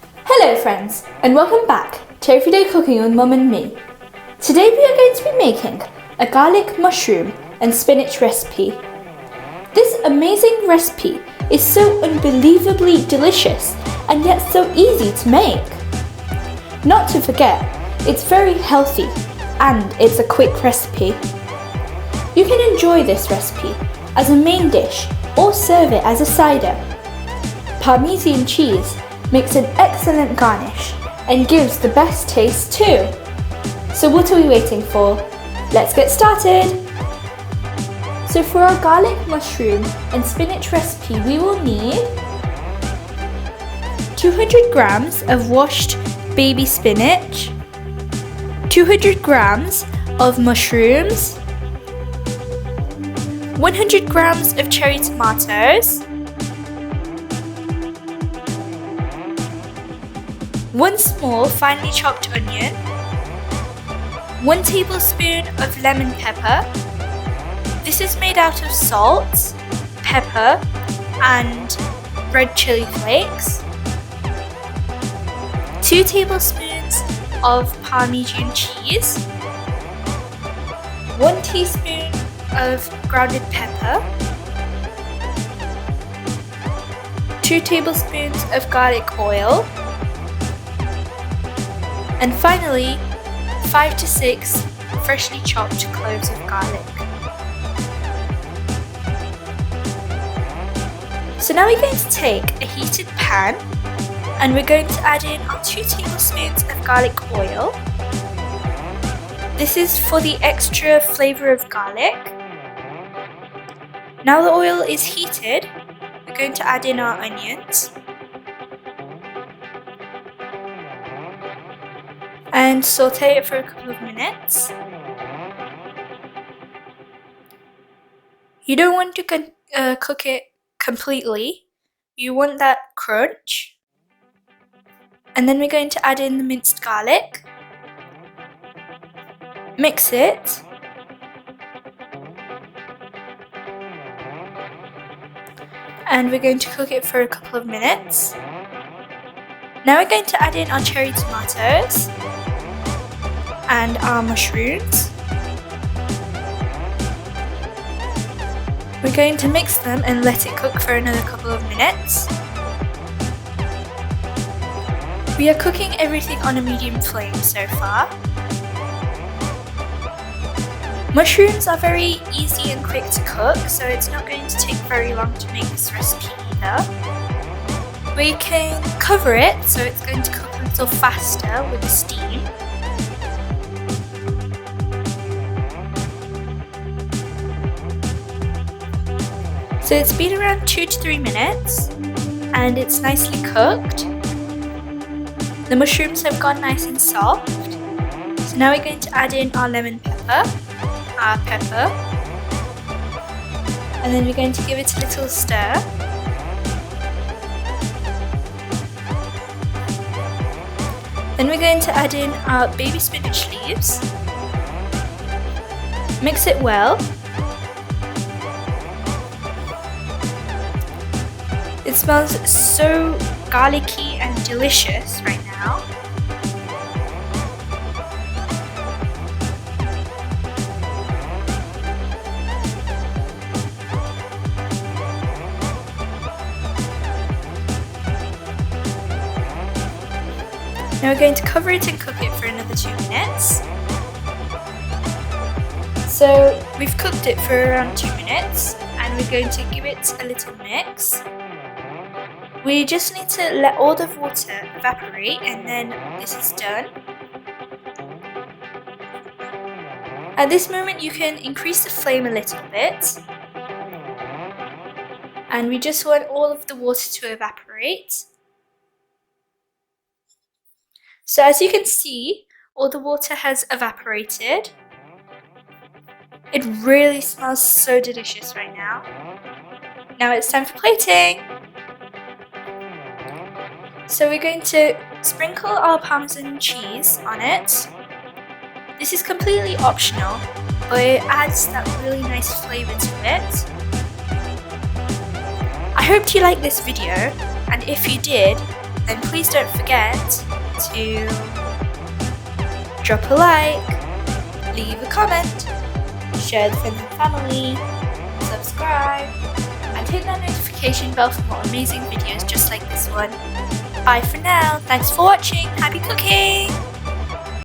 Hello friends, and welcome back to Everyday Cooking with Mum and me. Today we are going to be making a garlic mushroom and spinach recipe. This amazing recipe is so unbelievably delicious and yet so easy to make. Not to forget, it's very healthy and it's a quick recipe. You can enjoy this recipe as a main dish or serve it as a cider. Parmesan cheese makes an excellent garnish and gives the best taste too. So what are we waiting for? Let's get started! So for our garlic mushroom and spinach recipe we will need 200 grams of washed baby spinach, 200 grams of mushrooms, 100 grams of cherry tomatoes, 1 small finely chopped onion, 1 tablespoon of lemon pepper. This is made out of salt, pepper and red chili flakes, 2 tablespoons of Parmesan cheese, 1 teaspoon of grounded pepper, 2 tablespoons of garlic oil, and finally 5 to 6 freshly chopped cloves of garlic. So now we're going to take a heated pan and we're going to add in our 2 tablespoons of garlic oil. This is for the extra flavour of garlic. Now the oil is heated, we're going to add in our onions and saute it for a couple of minutes. You don't want to cook it completely, you want that crunch. And then we're going to add in the minced garlic, mix it, and we're going to cook it for a couple of minutes. Now we're going to add in our cherry tomatoes and our mushrooms. We're going to mix them and let it cook for another couple of minutes. We are cooking everything on a medium flame so far. Mushrooms are very easy and quick to cook, so it's not going to take very long to make this recipe either. We can cover it so it's going to cook a little faster with the steam. So it's been around 2 to 3 minutes and it's nicely cooked. The mushrooms have gone nice and soft. So now we're going to add in our lemon pepper, our pepper, and then we're going to give it a little stir. Then we're going to add in our baby spinach leaves, mix it well. It smells so garlicky and delicious right now. Now we're going to cover it and cook it for another 2 minutes. So we've cooked it for around 2 minutes and we're going to give it a little mix. We just need to let all the water evaporate and then this is done. At this moment you can increase the flame a little bit. And we just want all of the water to evaporate. So as you can see, all the water has evaporated. It really smells so delicious right now. Now it's time for plating. So we're going to sprinkle our Parmesan cheese on it. This is completely optional, but it adds that really nice flavour to it. I hope you liked this video, and if you did, then please don't forget to drop a like, leave a comment, share with friends and family, subscribe, and hit that notification bell for more amazing videos just like this one. Bye for now, thanks for watching, happy cooking!